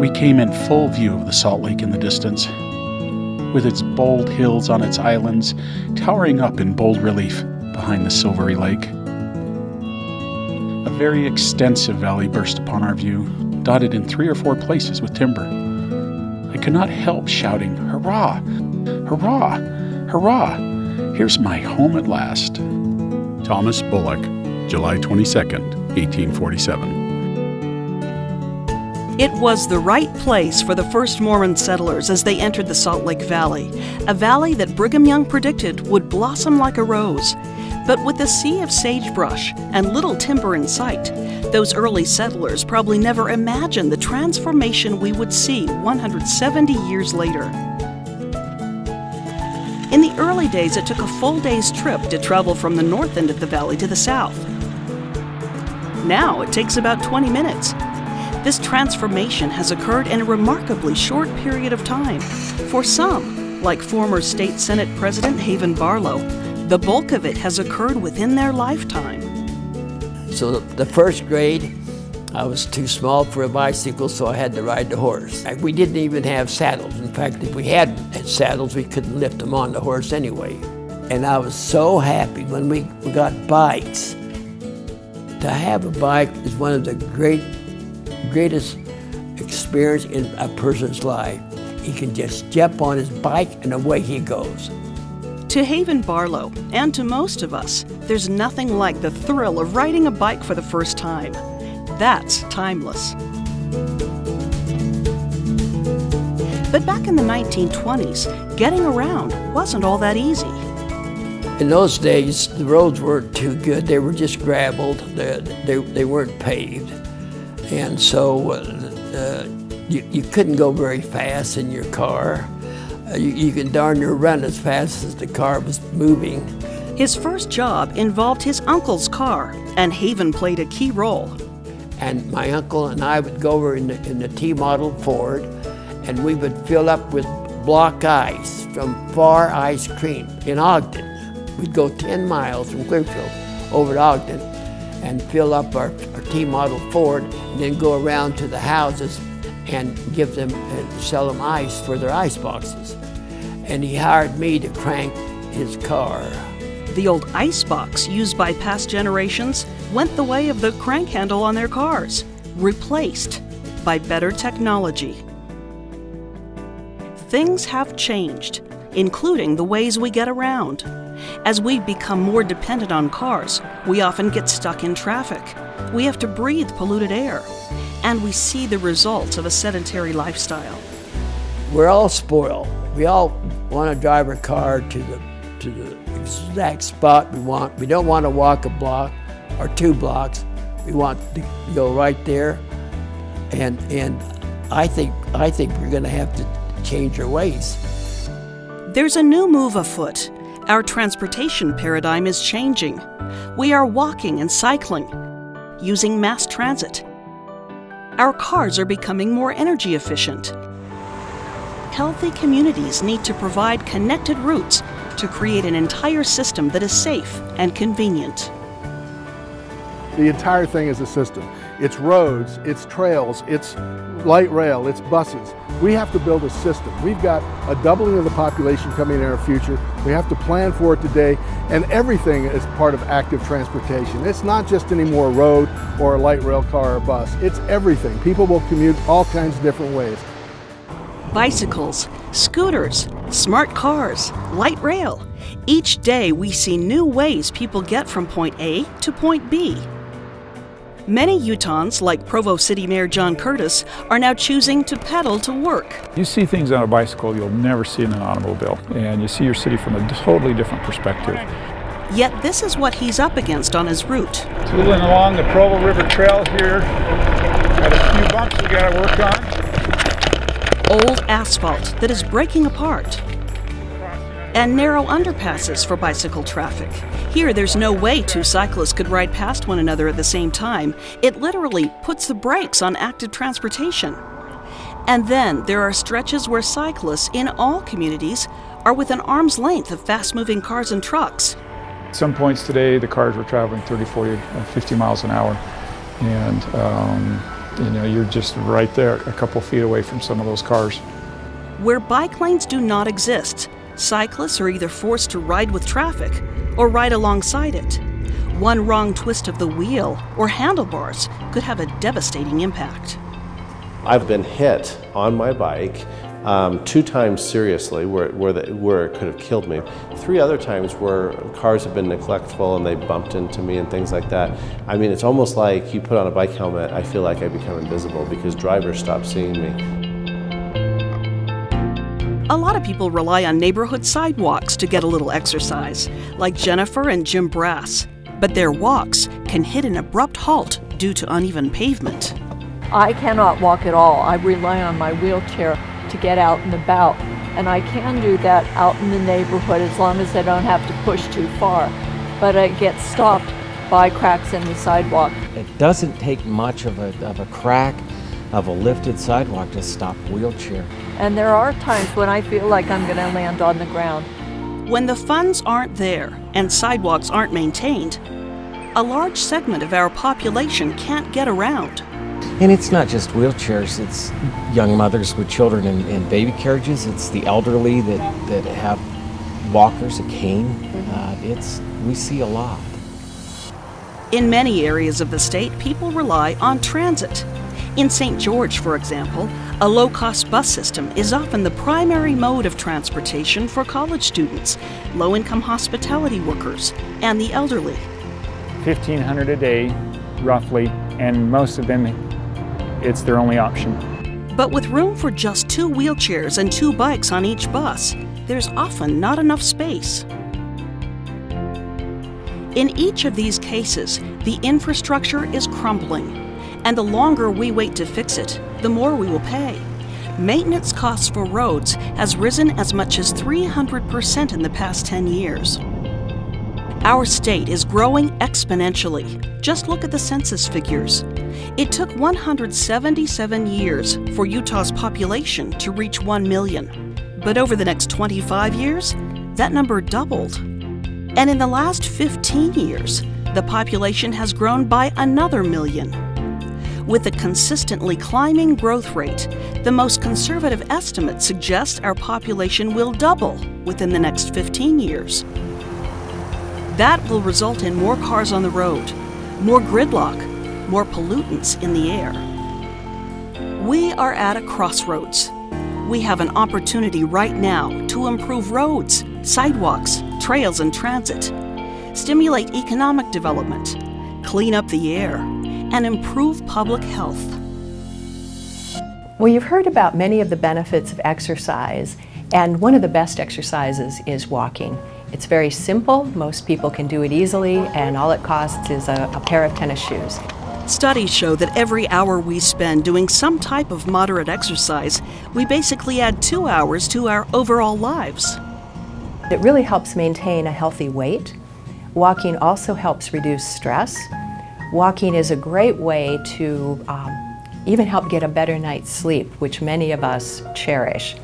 We came in full view of the Salt Lake in the distance, with its bold hills on its islands towering up in bold relief behind the silvery lake. A very extensive valley burst upon our view, dotted in 3 or 4 places with timber. I could not help shouting, "Hurrah! Hurrah! Hurrah! Here's my home at last." Thomas Bullock, July 22nd, 1847. It was the right place for the first Mormon settlers as they entered the Salt Lake Valley, a valley that Brigham Young predicted would blossom like a rose. But with a sea of sagebrush and little timber in sight, those early settlers probably never imagined the transformation we would see 170 years later. In the early days, it took a full day's trip to travel from the north end of the valley to the south. Now it takes about 20 minutes. This transformation has occurred in a remarkably short period of time. For some, like former State Senate President Haven Barlow, the bulk of it has occurred within their lifetime. So the first grade, I was too small for a bicycle, so I had to ride the horse. We didn't even have saddles. In fact, if we had saddles, we couldn't lift them on the horse anyway. And I was so happy when we got bikes. To have a bike is one of the greatest experience in a person's life. He can just jump on his bike and away he goes. To Haven Barlow, and to most of us, there's nothing like the thrill of riding a bike for the first time. That's timeless. But back in the 1920s, getting around wasn't all that easy. In those days, the roads weren't too good. They were just gravelled. They weren't paved. And so you couldn't go very fast in your car. You could darn near run as fast as the car was moving. His first job involved his uncle's car, and Haven played a key role. And my uncle and I would go over in the T-model Ford, and we would fill up with block ice from Far Ice Cream in Ogden. We'd go 10 miles from Clearfield over to Ogden and fill up our T-model Ford, and then go around to the houses and give them and sell them ice for their ice boxes. And he hired me to crank his car. The old ice box used by past generations went the way of the crank handle on their cars, replaced by better technology. Things have changed, including the ways we get around. As we've become more dependent on cars, we often get stuck in traffic. We have to breathe polluted air, and we see the results of a sedentary lifestyle. We're all spoiled. We all want to drive our car to the exact spot we want. We don't want to walk a block or 2 blocks. We want to go right there, and I think we're going to have to change our ways. There's a new move afoot. Our transportation paradigm is changing. We are walking and cycling, using mass transit. Our cars are becoming more energy efficient. Healthy communities need to provide connected routes to create an entire system that is safe and convenient. The entire thing is a system. It's roads, it's trails, it's light rail, it's buses. We have to build a system. We've got a doubling of the population coming in our future. We have to plan for it today, and everything is part of active transportation. It's not just any more road or a light rail car or bus. It's everything. People will commute all kinds of different ways. Bicycles, scooters, smart cars, light rail. Each day we see new ways people get from point A to point B. Many Utahns, like Provo City Mayor John Curtis, are now choosing to pedal to work. You see things on a bicycle you'll never see in an automobile, and you see your city from a totally different perspective. Yet this is what he's up against on his route. Tooling along the Provo River Trail here. Got a few bumps we got to work on. Old asphalt that is breaking apart. And narrow underpasses for bicycle traffic. Here, there's no way 2 cyclists could ride past one another at the same time. It literally puts the brakes on active transportation. And then there are stretches where cyclists in all communities are within arm's length of fast-moving cars and trucks. At some points today, the cars were traveling 30, 40, 50 miles an hour. And You know, you're just right there, a couple feet away from some of those cars. Where bike lanes do not exist, cyclists are either forced to ride with traffic or ride alongside it. One wrong twist of the wheel or handlebars could have a devastating impact. I've been hit on my bike 2 times seriously where it could have killed me. 3 other times where cars have been neglectful and they bumped into me and things like that. I mean, it's almost like you put on a bike helmet, I feel like I become invisible because drivers stop seeing me. A lot of people rely on neighborhood sidewalks to get a little exercise, like Jennifer and Jim Brass. But their walks can hit an abrupt halt due to uneven pavement. I cannot walk at all. I rely on my wheelchair to get out and about. And I can do that out in the neighborhood as long as I don't have to push too far. But I get stopped by cracks in the sidewalk. It doesn't take much of a crack of a lifted sidewalk to stop a wheelchair. And there are times when I feel like I'm going to land on the ground. When the funds aren't there and sidewalks aren't maintained, a large segment of our population can't get around. And it's not just wheelchairs, it's young mothers with children in baby carriages, it's the elderly that have walkers, a cane. We see a lot. In many areas of the state, people rely on transit. In St. George, for example, a low-cost bus system is often the primary mode of transportation for college students, low-income hospitality workers, and the elderly. $1,500 a day, roughly, and most of them, it's their only option. But with room for just 2 wheelchairs and 2 bikes on each bus, there's often not enough space. In each of these cases, the infrastructure is crumbling. And the longer we wait to fix it, the more we will pay. Maintenance costs for roads has risen as much as 300% in the past 10 years. Our state is growing exponentially. Just look at the census figures. It took 177 years for Utah's population to reach 1 million. But over the next 25 years, that number doubled. And in the last 15 years, the population has grown by another million. With a consistently climbing growth rate, the most conservative estimates suggest our population will double within the next 15 years. That will result in more cars on the road, more gridlock, more pollutants in the air. We are at a crossroads. We have an opportunity right now to improve roads, sidewalks, trails, and transit, stimulate economic development, clean up the air, and improve public health. Well, you've heard about many of the benefits of exercise, and one of the best exercises is walking. It's very simple, most people can do it easily, and all it costs is a pair of tennis shoes. Studies show that every hour we spend doing some type of moderate exercise, we basically add 2 hours to our overall lives. It really helps maintain a healthy weight. Walking also helps reduce stress. Walking is a great way to even help get a better night's sleep, which many of us cherish.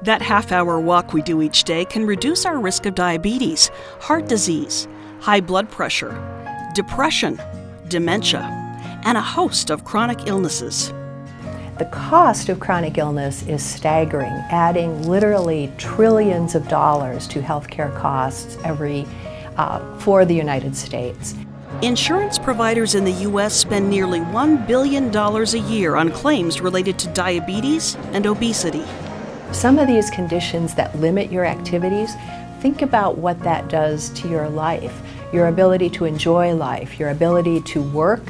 That half-hour walk we do each day can reduce our risk of diabetes, heart disease, high blood pressure, depression, dementia, and a host of chronic illnesses. The cost of chronic illness is staggering, adding literally trillions of dollars to healthcare costs for the United States. Insurance providers in the U.S. spend nearly $1 billion a year on claims related to diabetes and obesity. Some of these conditions that limit your activities, think about what that does to your life, your ability to enjoy life, your ability to work,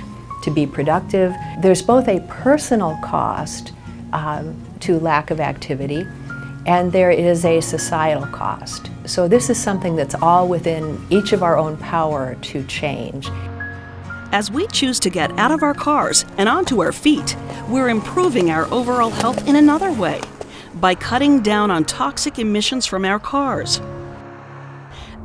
to be productive. There's both a personal cost to lack of activity, and there is a societal cost. So this is something that's all within each of our own power to change. As we choose to get out of our cars and onto our feet, we're improving our overall health in another way, by cutting down on toxic emissions from our cars.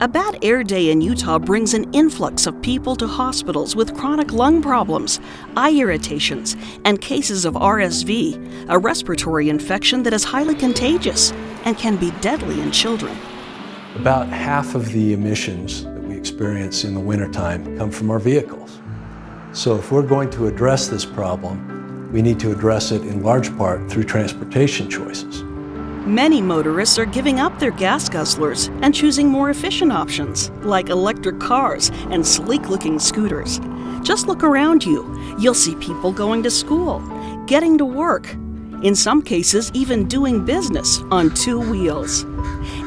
A bad air day in Utah brings an influx of people to hospitals with chronic lung problems, eye irritations, and cases of RSV, a respiratory infection that is highly contagious and can be deadly in children. About half of the emissions that we experience in the wintertime come from our vehicles. So if we're going to address this problem, We need to address it in large part through transportation choices. Many motorists are giving up their gas guzzlers and choosing more efficient options, like electric cars and sleek-looking scooters. Just look around you. You'll see people going to school, getting to work, in some cases even doing business on two wheels.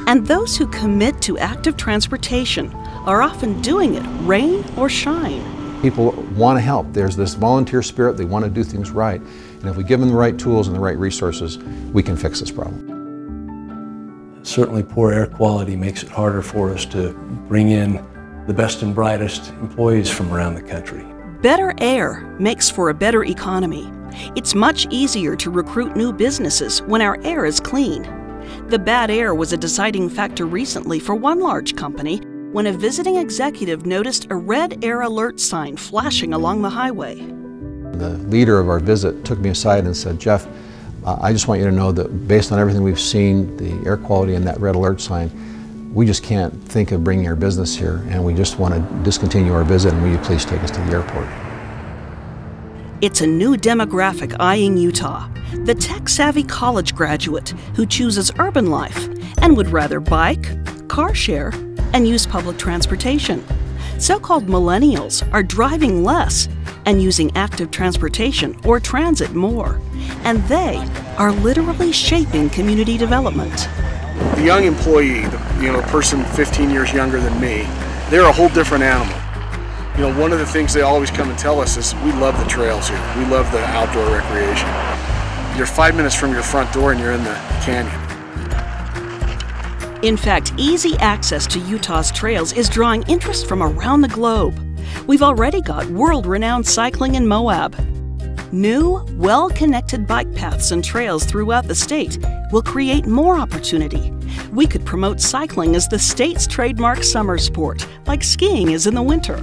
And those who commit to active transportation are often doing it rain or shine. People want to help. There's this volunteer spirit. They want to do things right. And if we give them the right tools and the right resources, we can fix this problem. Certainly poor air quality makes it harder for us to bring in the best and brightest employees from around the country. Better air makes for a better economy. It's much easier to recruit new businesses when our air is clean. The bad air was a deciding factor recently for one large company when a visiting executive noticed a red air alert sign flashing along the highway. The leader of our visit took me aside and said, "Jeff, I just want you to know that based on everything we've seen, the air quality and that red alert sign, we just can't think of bringing our business here, and we just want to discontinue our visit, and will you please take us to the airport?" It's a new demographic eyeing Utah, the tech-savvy college graduate who chooses urban life and would rather bike, car share, and use public transportation. So-called millennials are driving less and using active transportation or transit more, and they are literally shaping community development. The young employee, the person 15 years younger than me, they're a whole different animal. One of the things they always come and tell us is we love the trails here. We love the outdoor recreation. You're 5 minutes from your front door and you're in the canyon. In fact, easy access to Utah's trails is drawing interest from around the globe. We've already got world-renowned cycling in Moab. New, well-connected bike paths and trails throughout the state will create more opportunity. We could promote cycling as the state's trademark summer sport, like skiing is in the winter.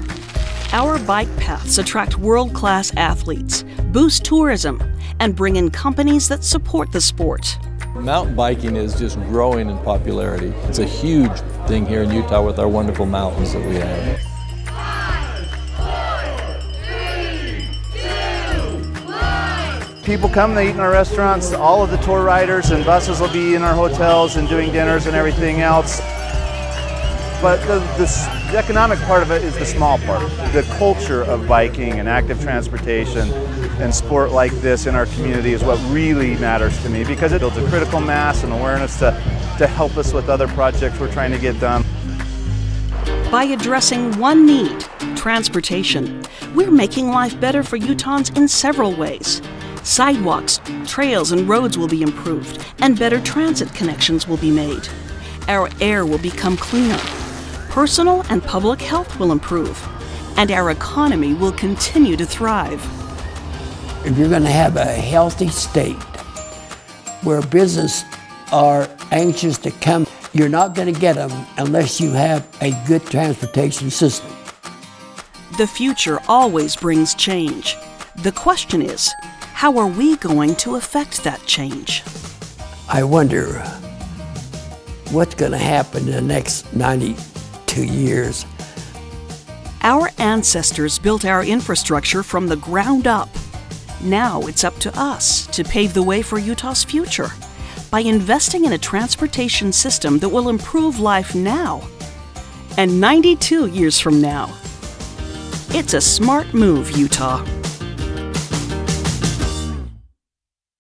Our bike paths attract world-class athletes, boost tourism, and bring in companies that support the sport. Mountain biking is just growing in popularity. It's a huge thing here in Utah with our wonderful mountains that we have. 5, 4, 3, 2, 1. People come, they eat in our restaurants. All of the tour riders and buses will be in our hotels and doing dinners and everything else. But the economic part of it is the small part. The culture of biking and active transportation and sport like this in our community is what really matters to me, because it builds a critical mass and awareness to help us with other projects we're trying to get done. By addressing one need, transportation, we're making life better for Utahns in several ways. Sidewalks, trails, and roads will be improved, and better transit connections will be made. Our air will become cleaner. Personal and public health will improve, and our economy will continue to thrive. If you're going to have a healthy state where business are anxious to come, you're not going to get them unless you have a good transportation system. The future always brings change. The question is, how are we going to affect that change? I wonder what's going to happen in the next 92 years. Our ancestors built our infrastructure from the ground up. Now it's up to us to pave the way for Utah's future by investing in a transportation system that will improve life now and 92 years from now. It's a smart move, Utah.